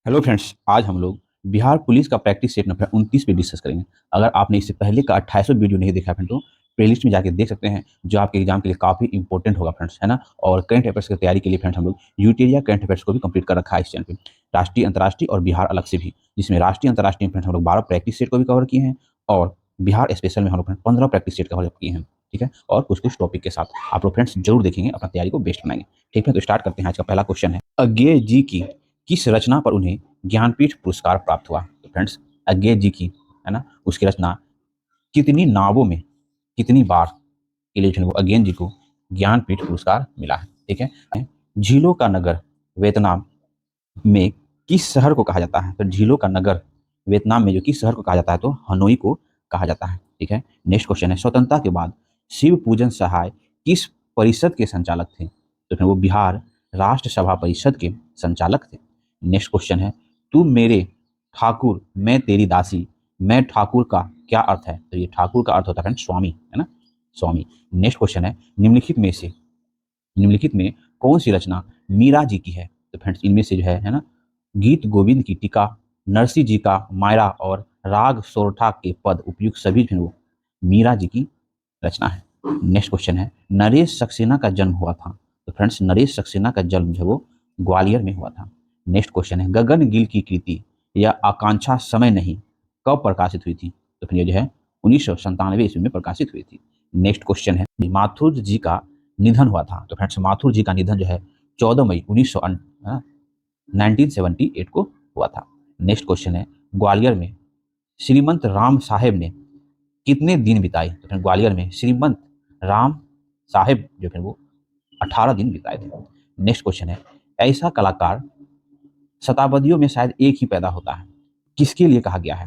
Hello friends, आज हम लोग बिहार पुलिस का प्रैक्टिस सेट नंबर 29 पे डिस्कस करेंगे। अगर आपने इससे पहले का 2800 वीडियो नहीं देखा फ्रेंड तो प्लेलिस्ट में जाके देख सकते हैं, जो आपके एग्जाम के लिए काफ़ी इंपॉर्टेंट होगा फ्रेंड्स, है ना। और करंट अफेयर्स की तैयारी के लिए फ्रेंड्स हम लोग यूटेरिया करंट अफेयर्स को भी कंप्लीट कर रखा है इस चैनल पे, राष्ट्रीय अंतर्राष्ट्रीय और बिहार अलग से भी, जिसमें राष्ट्रीय अंतर्राष्ट्रीय फ्रेंड्स हम लोग 12 प्रैक्टिस सेट को भी कवर किए हैं और बिहार स्पेशल में हम लोग 15 प्रैक्टिस सेट कवर किए हैं। ठीक है, और कुछ कुछ टॉपिक के साथ आप लोग फ्रेंड्स जरूर देखेंगे, अपना तैयारी को बेस्ट बनाएंगे। ठीक है, तो स्टार्ट करते हैं। आज का पहला क्वेश्चन है, अज्ञेय जी की किस रचना पर उन्हें ज्ञानपीठ पुरस्कार प्राप्त हुआ। तो फ्रेंड्स, अज्ञेय जी की, है ना, उसकी रचना कितनी नावों में कितनी बार के लिए जो है वो अज्ञेय जी को ज्ञानपीठ पुरस्कार मिला है। ठीक है, झीलों का नगर वियतनाम में किस शहर को कहा जाता है। तो झीलों का नगर वियतनाम में जो किस शहर को कहा जाता है, तो हनोई को कहा जाता है। ठीक है, नेक्स्ट क्वेश्चन है, स्वतंत्रता के बाद शिव पूजन सहाय किस परिषद के संचालक थे। तो फिर वो बिहार राष्ट्र सभा परिषद के संचालक थे। नेक्स्ट क्वेश्चन है, तू मेरे ठाकुर मैं तेरी दासी, मैं ठाकुर का क्या अर्थ है। तो ये ठाकुर का अर्थ होता है स्वामी, है ना, स्वामी। नेक्स्ट क्वेश्चन है, निम्नलिखित में कौन सी रचना मीरा जी की है। तो फ्रेंड्स, इनमें से जो है ना, गीत गोविंद की टीका, नरसिंह जी का मायरा और राग सोरठा के पद उपयुक्त सभी जो है वो मीरा जी की रचना है। नेक्स्ट क्वेश्चन है, नरेश सक्सेना का जन्म हुआ था। तो फ्रेंड्स, नरेश सक्सेना का जन्म जो है वो ग्वालियर में हुआ था। नेक्स्ट क्वेश्चन है, गगन गिल की कृति या आकांक्षा समय नहीं कब प्रकाशित हुई थी। तो फिर ये जो है 1997 ईस्वी में प्रकाशित हुई थी। नेक्स्ट क्वेश्चन है, माथुर जी का निधन हुआ था। तो फ्रेंड्स, माथुर जी का निधन जो है 14 मई 1978 को हुआ था। नेक्स्ट क्वेश्चन है, ग्वालियर में श्रीमंत राम साहेब ने कितने दिन बिताए। तो फिर ग्वालियर में श्रीमंत राम साहेब जो फिर वो 18 दिन बिताए थे। नेक्स्ट क्वेश्चन है, ऐसा कलाकार शताब्दियों में शायद एक ही पैदा होता है, किसके लिए कहा गया है।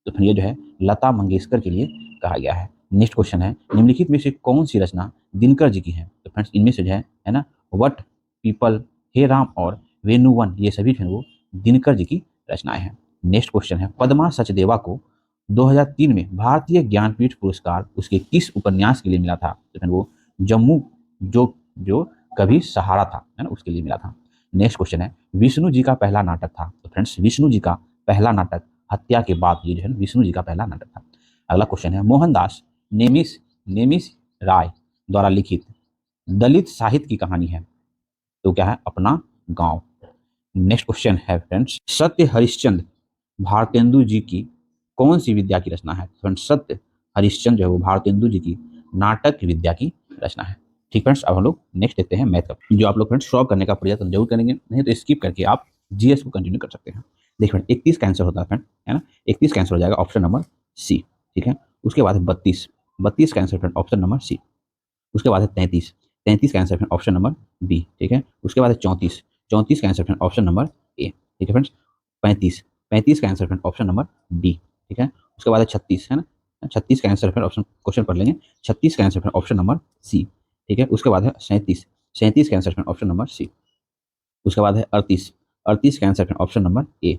तो फिर ये जो है लता मंगेशकर के लिए कहा गया है। नेक्स्ट क्वेश्चन है, निम्नलिखित में से कौन सी रचना दिनकर जी की है। तो फ्रेंड्स, इनमें से जो है ना, वट पीपल हे राम और वेणुवन, ये सभी जो है वो दिनकर जी की रचनाएं हैं। नेक्स्ट क्वेश्चन है, पद्मा सचदेवा को 2003 में भारतीय ज्ञानपीठ पुरस्कार उसके किस उपन्यास के लिए मिला था। तो फिर वो जम्मू जो जो कभी सहारा था, है ना, उसके लिए मिला था। नेक्स्ट क्वेश्चन है, विष्णु जी का पहला नाटक था। तो फ्रेंड्स, विष्णु जी का पहला नाटक हत्या के बाद, ये जो है विष्णु जी का पहला नाटक था। अगला क्वेश्चन है, मोहनदास नेमिस नेमिस राय द्वारा लिखित दलित साहित्य की कहानी है। तो क्या है, अपना गांव। नेक्स्ट क्वेश्चन है फ्रेंड्स, सत्य हरिश्चंद्र भारतेंदु जी की कौन सी विद्या की रचना है। फ्रेंड्स, सत्य हरिश्चंद्र जो है वो भारतेंदु जी की नाटक विद्या की रचना है। ठीक फ्रेंड्स, अब हम लोग नेक्स्ट देखते हैं मैथ का, जो आप लोग फ्रेंड्स सॉल्व करने का प्रयत्न जरूर करेंगे, नहीं तो स्किप करके आप जीएस को कंटिन्यू कर सकते हैं। देखिए फ्रेंड, 31 का आंसर होता है फ्रेंड, है ना, 31 का आंसर हो जाएगा ऑप्शन नंबर सी। ठीक है, उसके बाद है 32, 32 का answer friend option number C. उसके बाद है 33, 33 का answer friend option number B. ठीक है, उसके बाद है 34, 34 का answer friend option number A. ठीक है फ्रेंड्स, 35, 35 का answer friend option number D. ठीक है, उसके बाद है 36, है ना, 36 का आंसर फ्रेंड ऑप्शन क्वेश्चन पढ़ लेंगे, 36 का answer friend option number C. ठीक है, उसके बाद है 37, 37 का answer friend option number C. उसके बाद है 38, 38 का answer friend option number A.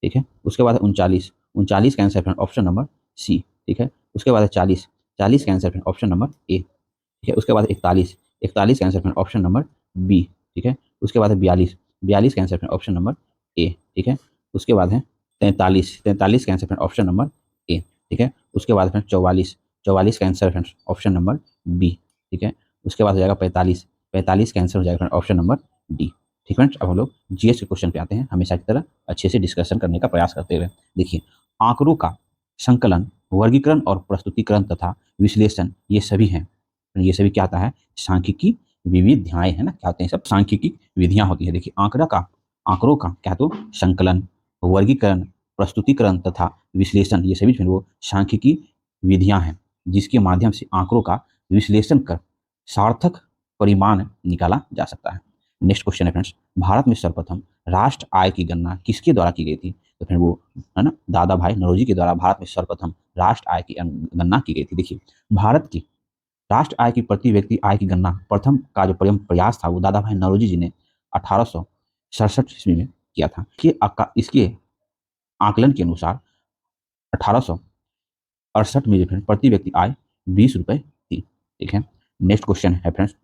ठीक है, उसके बाद है 39, 39 का answer friend option number C. ठीक है, उसके बाद है 40, 40 का answer friend option number A. ठीक है, उसके बाद 41, 41 का answer friend option number B. ठीक है, उसके बाद है 42, 42 का answer friend option number A. ठीक है, उसके बाद है 43, 43 का answer friend option number A. ठीक है, उसके बाद फ्रेंड 44, 44 का answer friend option number B. ठीक है, उसके बाद हो जाएगा 45, 45 का आंसर हो जाएगा फ्रेंड ऑप्शन नंबर डी। ठीक फ्रेंड्स, अब हम लोग जीएस के क्वेश्चन पे आते हैं, हमेशा की तरह अच्छे से डिस्कशन करने का प्रयास करते हुए। देखिए, आंकड़ों का संकलन, वर्गीकरण और प्रस्तुतिकरण तथा विश्लेषण, ये सभी हैं, ये सभी क्या आता है, सांख्यिकी विविधाएं, है ना, क्या होते हैं सब, सांख्यिकी विधियां होती है। देखिए, आंकड़ों का क्या, तो संकलन, वर्गीकरण, प्रस्तुतिकरण तथा विश्लेषण, ये सभी जो है वो सांख्यिकी विधियां हैं, जिसके माध्यम से आंकड़ों का विश्लेषण कर सार्थक परिमाण निकाला जा सकता है। नेक्स्ट क्वेश्चन है फ्रेंड्स, भारत में सर्वप्रथम राष्ट्र आय की गणना किसके द्वारा की गई थी। तो फिर वो, है ना, दादा भाई नौरोजी के द्वारा भारत में सर्वप्रथम राष्ट्र आय की गणना की गई थी। देखिए, भारत की राष्ट्र आय की प्रति व्यक्ति आय की गणना प्रथम का जो प्रयास था वो दादा भाई नौरोजी जी ने 1867 ईस्वी में किया था। इसके आकलन के अनुसार 1868 में जो है प्रति व्यक्ति आय 20 रुपए थी। ठीक है, नेक्स्ट क्वेश्चन है फ्रेंड्स,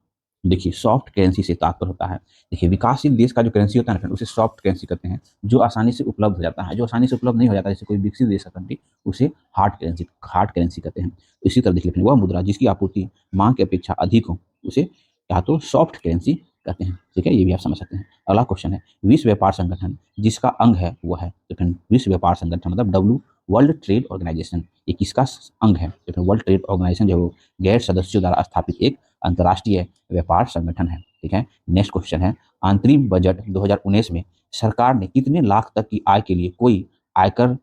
देखिए सॉफ्ट करेंसी से तात्पर्य होता है, देखिए विकासशील देश का जो करेंसी होता है ना फ्रेंड, उसे सॉफ्ट करेंसी कहते हैं, जो आसानी से उपलब्ध हो जाता है। जो आसानी से उपलब्ध नहीं हो जाता, जैसे कोई विकसित देश का कंट्री, उसे हार्ड करेंसी कहते हैं। इसी तरह देखिए वह मुद्रा जिसकी आपूर्ति मांग की अपेक्षा अधिक हो, उसे या तो सॉफ्ट करेंसी कहते हैं। ठीक है, ये भी आप समझ सकते हैं। अगला क्वेश्चन है, विश्व व्यापार संगठन जिसका अंग है वो है, तो फिर विश्व व्यापार संगठन मतलब डब्ल्यू, वर्ल्ड ट्रेड ऑर्गेनाइजेशन, ये किसका अंग है? तो फिर वर्ल्ड ट्रेड ऑर्गेनाइजेशन जो है वो गैर सदस्यों द्वारा स्थापित एक अंतर्राष्ट्रीय व्यापार संगठन है। ठीक है, नेक्स्ट क्वेश्चन है, अंतरिम बजट 2019 में सरकार ने कितने लाख तक की आय के लिए कोई आयकर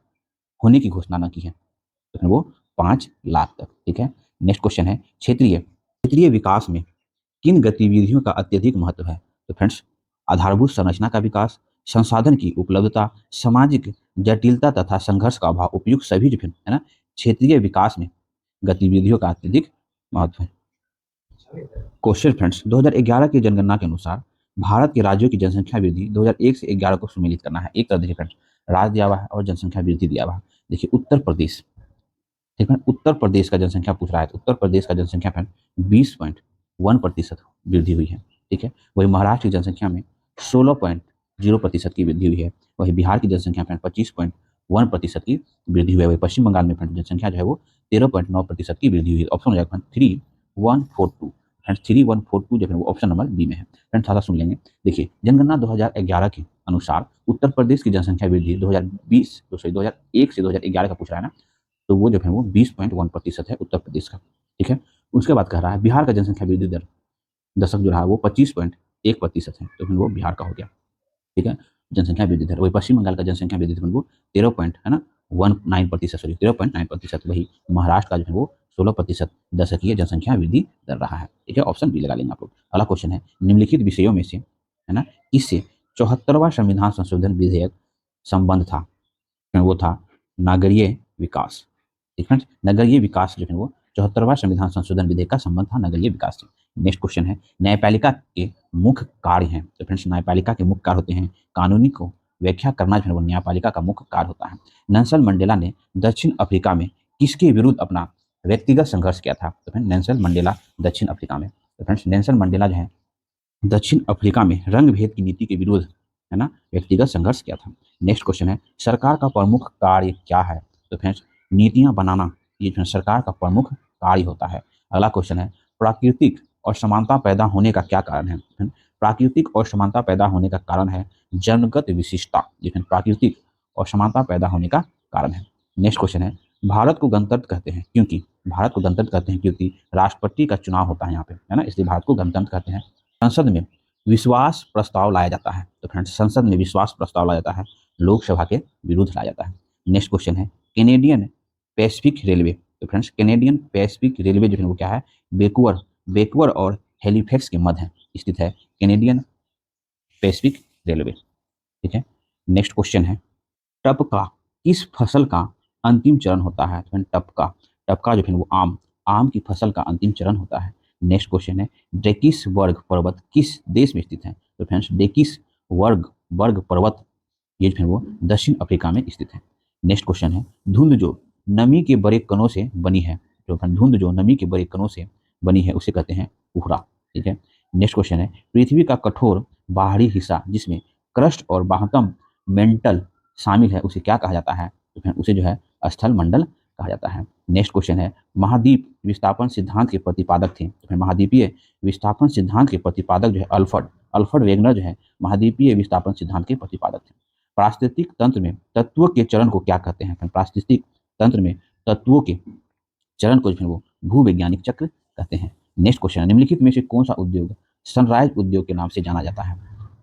होने की घोषणा न की है? तो फिर वो 5 लाख तक। ठीक है, नेक्स्ट क्वेश्चन है, क्षेत्रीय विकास में किन गतिविधियों का अत्यधिक महत्व है? तो फ्रेंड्स, आधारभूत संरचना का विकास, संसाधन की उपलब्धता, सामाजिक जटिलता तथा संघर्ष का अभाव, उपयुक्त सभी जो है ना क्षेत्रीय विकास में गतिविधियों का अत्यधिक महत्व है। क्वेश्चन फ्रेंड्स, 2011 की जनगणना के अनुसार भारत के राज्यों की जनसंख्या वृद्धि 2001 से 11 को सम्मिलित करना है। एक तरह देखिए फ्रेंड्स, राज्य दिया हुआ है और जनसंख्या वृद्धि दिया हुआ है। देखिए उत्तर प्रदेश, ठीक है, उत्तर प्रदेश का जनसंख्या पूछ रहा है, तो उत्तर प्रदेश का जनसंख्या फ्रेंड 20.1% वृद्धि हुई है। ठीक है, वही महाराष्ट्र की जनसंख्या में 16.0% की वृद्धि हुई है। वही बिहार की जनसंख्या फ्रेंड 25.1% की वृद्धि हुई है। वही पश्चिम बंगाल में फ्रेंड जनसंख्या जो है वो 13.9% की वृद्धि हुई है। ऑप्शन हो जाएगा 3142, फ्रेंड 3142 जो है वो ऑप्शन नंबर बी में है। फ्रेंड थोड़ा सुन लेंगे, देखिए जनगणना 2011 के अनुसार उत्तर प्रदेश की जनसंख्या वृद्धि 2001 से 2011 का पूछ रहा है ना, तो वो जो है वो 20.1% है उत्तर प्रदेश का। ठीक है, उसके बाद कह रहा है बिहार का जनसंख्या वृद्धि दर दशक जो रहा वो 25.1% है, तो फिर वो बिहार का हो गया। ठीक है, जनसंख्या वृद्धि दर। वही पश्चिम बंगाल का जनसंख्या वृद्धि दर वो 13 पॉइंट है ना 19%, सॉरी 13.9%। वही महाराष्ट्र का जो है वो 16% दशकीय जनसंख्या वृद्धि दर रहा है। ठीक है, ऑप्शन बी लगा लेंगे आप लोग। अगला क्वेश्चन है, निम्नलिखित विषयों में से है ना इससे 74वां संविधान संशोधन विधेयक संबंध था? वो था नागरीय विकास। ठीक है, नगरीय विकास जो है वो 74वां संविधान संशोधन विधेयक का संबंध था नगरीय विकास से। नेक्स्ट क्वेश्चन है, न्यायपालिका के मुख्य कार्य हैं? तो फ्रेंड्स न्यायपालिका के मुख्य कार्य होते हैं कानूनी को व्याख्या करना, जो है वो न्यायपालिका का मुख्य कार्य होता है। नेल्सन मंडेला ने दक्षिण अफ्रीका में किसके विरुद्ध अपना व्यक्तिगत संघर्ष किया था? तो फ्रेंड्स नेल्सन मंडेला दक्षिण अफ्रीका में, तो फ्रेंड्स नेल्सन मंडेला जो है दक्षिण अफ्रीका में रंग भेद की नीति के विरुद्ध है ना व्यक्तिगत संघर्ष किया था। नेक्स्ट क्वेश्चन है, सरकार का प्रमुख कार्य क्या है? तो फ्रेंड्स नीतियां बनाना, ये जो सरकार का प्रमुख कार्य होता है। अगला क्वेश्चन है, प्राकृतिक असमानता पैदा होने का क्या कारण है? प्राकृतिक असमानता पैदा होने का कारण है जन्मगत विशिष्टता, जिसमें प्राकृतिक असमानता पैदा होने का कारण है। नेक्स्ट क्वेश्चन है, भारत को गणतंत्र कहते हैं क्योंकि? भारत को गणतंत्र कहते हैं क्योंकि राष्ट्रपति का चुनाव होता है यहाँ पे, है ना, इसलिए भारत को गणतंत्र कहते हैं। संसद में विश्वास प्रस्ताव लाया जाता है, तो फ्रेंड्स संसद में विश्वास प्रस्ताव लाया जाता है लोकसभा के विरुद्ध लाया जाता है। नेक्स्ट क्वेश्चन है, कैनेडियन पैसिफिक रेलवे, तो फ्रेंड्स कैनेडियन पैसिफिक रेलवे जो है वो क्या है? बेकवर बेकवर और हेलीफैक्स के मध्य स्थित है कैनेडियन पैसिफिक रेलवे। ठीक है, नेक्स्ट क्वेश्चन है, टपका किस फसल का अंतिम चरण होता है? तो टपका टपका जो है वो आम आम की फसल का अंतिम चरण होता है। नेक्स्ट क्वेश्चन है, डेकिस वर्ग पर्वत किस देश में स्थित है? तो फ्रेंड्स डेकिस वर्ग वर्ग पर्वत ये जो है वो दक्षिण अफ्रीका में स्थित है। नेक्स्ट क्वेश्चन है, धुंध जो नमी के बड़े कणों से बनी है, तो धुंध जो नमी के बड़े कणों से बनी है उसे कहते हैं कोहरा। ठीक है, नेक्स्ट क्वेश्चन है, पृथ्वी का कठोर बाहरी हिस्सा जिसमें क्रस्ट और बाह्यतम मेंटल शामिल है उसे क्या कहा जाता है? तो फिर उसे जो है स्थल मंडल कहा जाता है। नेक्स्ट क्वेश्चन है, महाद्वीप विस्थापन सिद्धांत के प्रतिपादक थे, तो फिर महाद्वीपीय विस्थापन सिद्धांत के प्रतिपादक जो है अल्फ्रेड अल्फ्रेड वेगनर जो है महाद्वीपीय विस्थापन सिद्धांत के प्रतिपादक थे। पारिस्थितिक तंत्र में तत्वों के चरण को क्या कहते हैं? पारिस्थितिक तंत्र में तत्वों के चरण को जो है वो भूवैज्ञानिक चक्र कहते हैं। नेक्स्ट क्वेश्चन है, निम्नलिखित में से कौन सा उद्योग सनराइज उद्योग के नाम से जाना जाता है?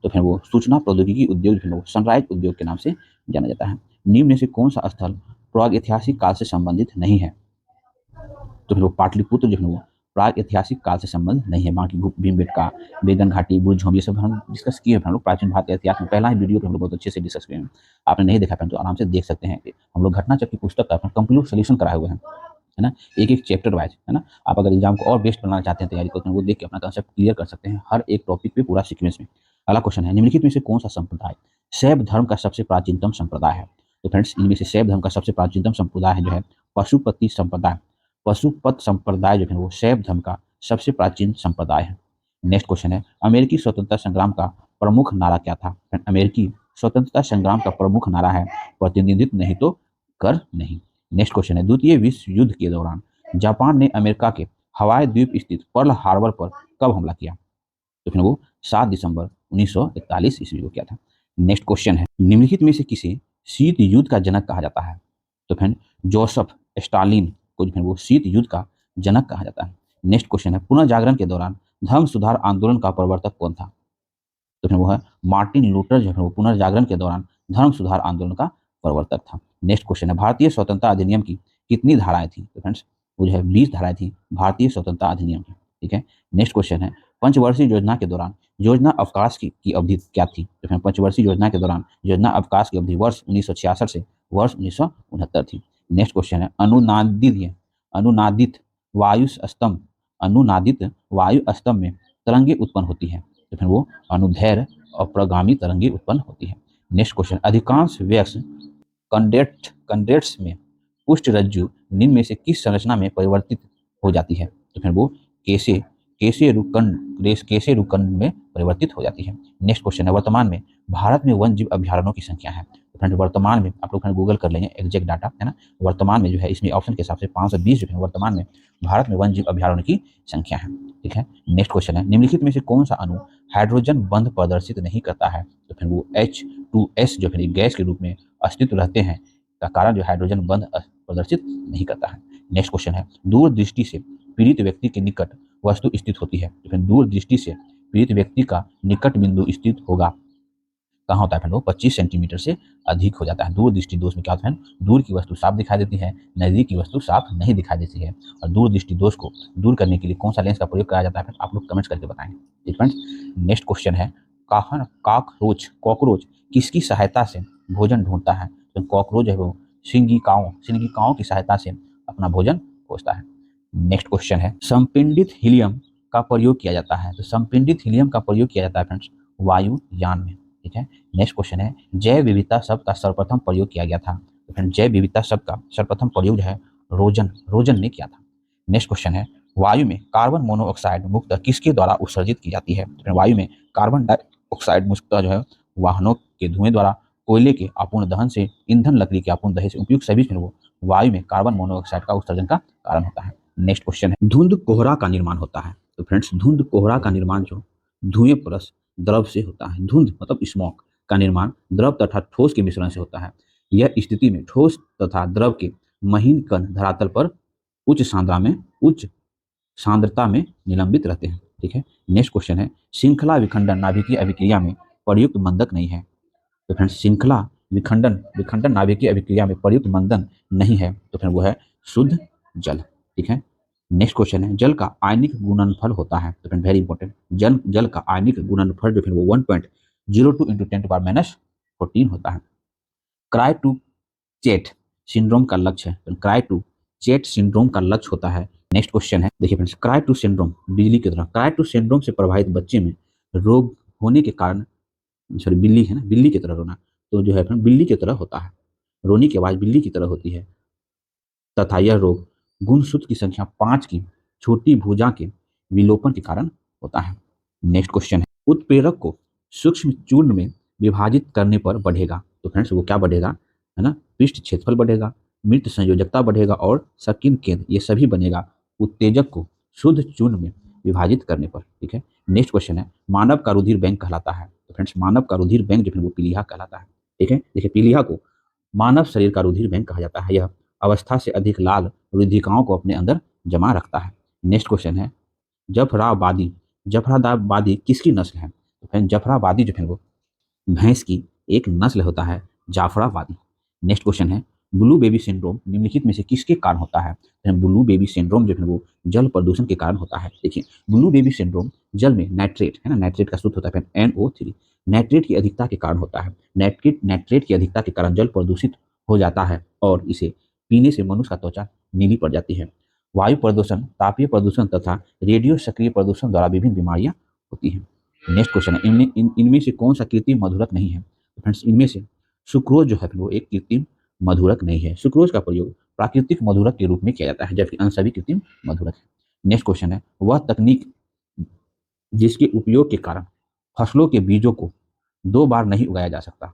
तो फिर वो सूचना प्रौद्योगिकी उद्योग जो है वो सनराइज उद्योग के नाम से जाना जाता है। निम्न में से कौन सा स्थल प्राग ऐतिहासिक काल से संबंधित नहीं है? तो फिर वो पाटलिपुत्र जो है वो प्राग ऐतिहासिक काल से संबंध नहीं है। बाकी भीमबेटका, बेगन घाटी, बुर्ज झोंब, ये सब हम डिस्कस किए हैं हम लोग प्राचीन भारत के इतिहास में। पहला ही वीडियो पे हम लोग बहुत अच्छे से डिस्कस किए हैं। आपने नहीं देखा तो आराम से देख सकते हैं। हम लोग घटना चक्र की पुस्तक का कंप्लीट सोल्यूशन कराए हुए हैं, है ना, एक एक चैप्टर वाइज, है ना। आप अगर एग्जाम को और बेस्ट बनाना चाहते हैं तैयारी को, तो वो देख के अपना कंसेप्ट क्लियर कर सकते हैं हर एक टॉपिक पे पूरा सीक्वेंस में। अगला क्वेश्चन है, निम्नलिखित में से कौन सा संप्रदाय शैव धर्म का सबसे प्राचीनतम संप्रदाय है? तो फ्रेंड्स इनमें से शैव धर्म का सबसे प्राचीनतम संप्रदाय है जो है पशुपति संप्रदाय। पशुपत संप्रदाय जो है वो शैव धर्म का सबसे प्राचीन संप्रदाय है। नेक्स्ट क्वेश्चन है अमेरिकी स्वतंत्रता संग्राम का प्रमुख नारा क्या था? अमेरिकी स्वतंत्रता संग्राम का प्रमुख नारा है प्रतिनिधित्व नहीं तो कर नहीं। नेक्स्ट क्वेश्चन है द्वितीय विश्व युद्ध के दौरान जापान ने अमेरिका के हवाई द्वीप स्थित पर्ल हार्बर पर कब हमला किया? तो फिर वो 7 दिसंबर 1941 ईस्वी को किया था। नेक्स्ट क्वेश्चन है निम्नलिखित में से किसे शीत युद्ध का जनक कहा जाता है? तो फिर जोसेफ स्टालिन को फिर वो शीत युद्ध का जनक कहा जाता है। नेक्स्ट क्वेश्चन है पुनर्जागरण के दौरान धर्म सुधार आंदोलन का प्रवर्तक कौन था? तो फिर वो है मार्टिन लूथर जो है वो पुनर्जागरण के दौरान धर्म सुधार आंदोलन का प्रवर्तक था। नेक्स्ट क्वेश्चन है भारतीय स्वतंत्रता अधिनियम की कितनी धाराएं थी? तो फ्रेंड्स वो जो है 20 धाराएं थी भारतीय स्वतंत्रता अधिनियम की। ठीक है। नेक्स्ट क्वेश्चन है पंचवर्षीय योजना के दौरान योजना अवकाश की अवधि क्या थी? तो फिर पंचवर्षीय योजना के दौरान योजना अवकाश की अवधि वर्ष 1966 से वर्ष 1969 थी। नेक्स्ट क्वेश्चन है अनुनादित वायु स्तंभ अनुनादित वायु स्तंभ में तरंगे उत्पन्न होती है। तो फिर वो अनुदैर्घ्य और प्रगामी तरंगे उत्पन्न होती है। नेक्स्ट क्वेश्चन अधिकांश वयस्क कंडेट्स में पुष्ट रज्जु निम्न में से किस संरचना में परिवर्तित हो जाती है? तो फिर वो केशे रुकंड में परिवर्तित हो जाती है। नेक्स्ट क्वेश्चन है वर्तमान में भारत में वन जीव अभ्यारण्यों की संख्या है? तो फ्रेंड वर्तमान में आप लोग गूगल कर लेंगे एग्जैक्ट डाटा है ना। वर्तमान में जो है इसमें ऑप्शन के हिसाब से 520 जो है वर्तमान में भारत में वन जीव अभ्यारण्यों की संख्या है। ठीक है। नेक्स्ट क्वेश्चन है निम्नलिखित में से कौन सा अणु हाइड्रोजन बंध प्रदर्शित नहीं करता है? तो फिर वो H2S जो फिर गैस के रूप में अस्तित्व रहते हैं का कारण जो हाइड्रोजन बंध प्रदर्शित नहीं करता है। नेक्स्ट क्वेश्चन है दूरदृष्टि से पीड़ित व्यक्ति के निकट वस्तु स्थित होती है? तो फिर दूरदृष्टि से पीड़ित व्यक्ति का निकट बिंदु स्थित होगा कहाँ होता है? फिर वो 25 सेंटीमीटर से अधिक हो जाता है। दूरदृष्टि दोष में क्या होता है? दूर की वस्तु साफ दिखाई देती है, नजदीक की वस्तु साफ नहीं दिखाई देती है। और दूरदृष्टि दोष को दूर करने के लिए कौन सा लेंस का प्रयोग कराया जाता है? आप लोग कमेंट्स करके बताएं। ठीक फ्रेंड्स। नेक्स्ट क्वेश्चन है कॉकरोच किसकी सहायता से भोजन ढूंढता है? तो कॉकरोच है वो सिंगिकाओं की सहायता से अपना भोजन खोजता है। नेक्स्ट क्वेश्चन है संपिंडित हीलियम का प्रयोग किया जाता है? तो संपिंडित हीलियम का प्रयोग किया जाता है फ्रेंड्स वायुयान में। ठीक है। नेक्स्ट क्वेश्चन है जैव विविधता शब्द का सर्वप्रथम प्रयोग किया गया था? तो फ्रेंड जैव विविधता शब्द का सर्वप्रथम प्रयोग जो है रोजन ने किया था। नेक्स्ट क्वेश्चन है वायु में कार्बन मोनोऑक्साइड मुक्त किसके द्वारा उत्सर्जित की जाती है? तो वायु में कार्बन डाइऑक्साइड मुक्त जो है वाहनों के धुएं द्वारा, कोयले के अपूर्ण दहन से, ईंधन लकड़ी के अपूर्ण दहन से उपयुक्त सभी में वो वायु में कार्बन मोनोऑक्साइड का उत्सर्जन का कारण होता है। नेक्स्ट क्वेश्चन है धुंध कोहरा का निर्माण होता है? तो फ्रेंड्स धुंध कोहरा का निर्माण जो धुएं प्लस द्रव से होता है। धुंध मतलब स्मॉक का निर्माण द्रव तथा ठोस के मिश्रण से होता है। यह स्थिति में ठोस तथा द्रव के महीन कण धरातल पर उच्च सांद्रता में निलंबित रहते हैं। ठीक है। नेक्स्ट क्वेश्चन है श्रृंखला विखंडन नाभिकीय अभिक्रिया में प्रयुक्त मंदक नहीं है? तो फ्रेंड्स श्रृंखला विखंडन नाभिकीय अभिक्रिया में प्रयुक्त मंदन नहीं है, तो फिर वो है शुद्ध जल। ठीक है। नेक्स्ट क्वेश्चन है जल का आयनिक गुणनफल होता है? तो वेरी इंपॉर्टेंट जल का आयनिक गुणनफल जो फिर वो 1.02 × 10⁻14 होता है। क्राई टू चेट सिंड्रोम का लक्ष्य है? क्राई टू चेट सिंड्रोम का लक्ष्य होता है। नेक्स्ट क्वेश्चन है देखिए फ्रेंड्स क्राई टू सिंड्रोम बिजली की तरह क्राई टू सिंड्रोम से प्रभावित बच्चे में रोग होने के कारण सॉरी बिल्ली है ना, बिल्ली की तरह रोना, तो जो है फ्रेंड बिल्ली की तरह होता है, रोने की आवाज बिल्ली की तरह होती है तथा यह रोग गुणसूत्र की संख्या 5 की छोटी भुजा के विलोपन के कारण होता है। नेक्स्ट क्वेश्चन है उत्प्रेरक को सूक्ष्म चूर्ण में विभाजित करने पर बढ़ेगा? तो फ्रेंड्स वो क्या बढ़ेगा है ना, पृष्ठ क्षेत्रफल बढ़ेगा, मृत संयोजकता बढ़ेगा और सकिन केंद्र ये सभी बनेगा उत्तेजक को शुद्ध चूर्ण में विभाजित करने पर। ठीक है। नेक्स्ट क्वेश्चन है मानव का रुधिर बैंक कहलाता है? तो फ्रेंड्स मानव का रुधिर बैंक जो है वो पीलिया कहलाता है। ठीक है। देखिए पीलिया को मानव शरीर का रुधिर बैंक कहा जाता है। यह अवस्था से अधिक लाल रुधिकाओं को अपने अंदर जमा रखता है। नेक्स्ट क्वेश्चन है जफराबादी किसकी नस्ल है? तो फ्रेंड जफराबादी जो है वो भैंस की एक नस्ल होता है जाफराबादी। नेक्स्ट क्वेश्चन है ब्लू बेबी सिंड्रोम निम्नलिखित में से किसके कारण होता है? ब्लू बेबी सिंड्रोम जो है वो जल प्रदूषण के कारण होता है। देखिए ब्लू बेबी सिंड्रोम जल में नाइट्रेट है ना, नाइट्रेट का सूत्र होता है NO3, नाइट्रेट की अधिकता के कारण होता है। नाइट्रेट की अधिकता के कारण जल प्रदूषित हो जाता है और इसे पीने से मनुष्य का त्वचा नीली पड़ जाती है। वायु प्रदूषण, तापीय प्रदूषण तथा रेडियो सक्रिय प्रदूषण द्वारा विभिन्न बीमारियां होती हैं। नेक्स्ट क्वेश्चन है इनमें से कौन सा कृत्रिम मधुरक नहीं है? तो फ्रेंड्स इनमें से सुक्रोज जो है वो एक कृत्रिम मधुरक नहीं है। सुक्रोज का प्रयोग प्राकृतिक मधुरक के रूप में किया जाता है जबकि अन्य सभी कृत्रिम मधुरक है। नेक्स्ट क्वेश्चन है वह तकनीक जिसके उपयोग के कारण फसलों के बीजों को 2 बार नहीं उगाया जा सकता।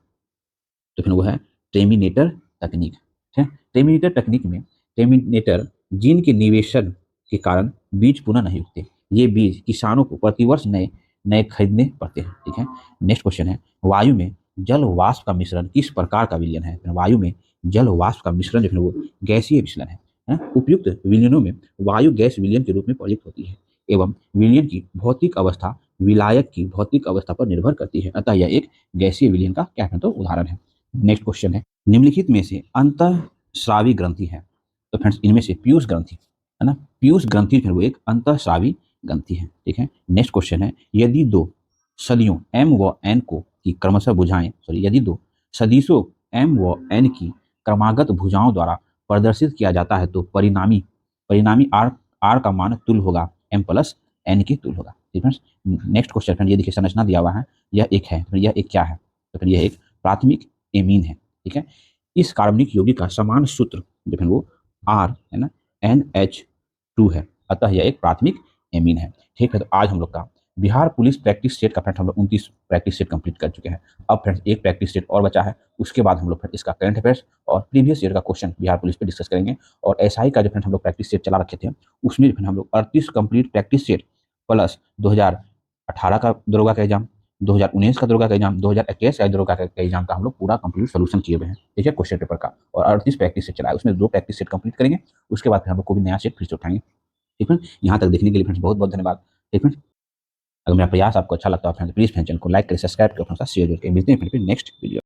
तो फिर वो है टेर्मिनेटर तकनीक। ठीक है, टेर्मिनेटर तकनीक में टेर्मिनेटर जीन के निवेशन के कारण बीज पुनः नहीं उगते। ये बीज किसानों को प्रतिवर्ष नए नए खरीदने पड़ते हैं। ठीक है, नेक्स्ट क्वेश्चन है, वायु में जल वाष्प का मिश्रण किस प्रकार का विलयन है? वायु में जल वाष्प का मिश्रण जो है वो गैसीय विचलन है। उपयुक्त विलयनों में वायु गैस विलयन के रूप में प्रयुक्त होती है एवं विलयन की भौतिक अवस्था विलायक की भौतिक अवस्था पर निर्भर करती है, अतः यह एक गैसीय विलयन का क्या है तो उदाहरण है। नेक्स्ट क्वेश्चन है, निम्नलिखित में से अंतःस्रावी ग्रंथि है? तो फ्रेंड्स इनमें से पीयूष ग्रंथि है ना, पीयूष ग्रंथि फिर वो एक अंतःस्रावी ग्रंथि है। ठीक है, नेक्स्ट क्वेश्चन है, यदि दो सदियों m व n को की क्रमशः भुजाएं यदि दो सदिशों m व n की क्रमागत भुजाओं द्वारा प्रदर्शित किया जाता है तो परिणामी परिणामी r का मान तुल्य होगा m प्लस n के तुल्य होगा। ठीक है, नेक्स्ट क्वेश्चन फ्रेंड, ये देखिए संरचना दिया हुआ है, यह एक है, तो यह एक क्या है? तो फिर यह एक प्राथमिक एमीन है। ठीक है, इस कार्बनिक यौगिक का समान सूत्र जो है वो R है ना NH2 है, अतः यह एक प्राथमिक एमीन है। ठीक है, तो आज हम लोग का बिहार पुलिस प्रैक्टिस सेट का फ्रेंड हम लोग 29 प्रैक्टिस सेट कंप्लीट कर चुके हैं। अब फ्रेंड्स एक प्रैक्टिस सेट और बचा है, उसके बाद हम लोग फिर इसका करंट अफेयर्स और प्रीवियस ईयर का क्वेश्चन बिहार पुलिस पे डिस्कस करेंगे। और एसआई का जो फ्रेंड हम लोग प्रैक्टिस सेट चला रखे थे उसमें फिर हम लोग 38 कंप्लीट प्रैक्टिस सेट प्लस 2018 का दरोगा का एग्जाम, 2019 का दरोगा का एग्जाम, 2021 का दरोगा का एग्जाम का हम लोग पूरा कंप्लीट सोल्यूशन किए हुए हैं। ठीक है, क्वेश्चन पेपर का, और 38 प्रैक्टिस सेट चला है, उसमें 2 प्रैक्टिस सेट कंप्लीट करेंगे, उसके बाद फिर हम लोग कोई नया सेट फिर से उठाएंगे। ठीक है, यहाँ तक देखने के लिए फ्रेंड्स बहुत बहुत धन्यवाद। ठीक है, अगर मेरा प्रयास आपको अच्छा लगता है फ्रेंड्स प्लीज फ्रेंड चैनल को लाइक करें, सब्सक्राइब करें, अपने साथ शेयर जरूर करें। मिलते हैं फिर नेक्स्ट वीडियो।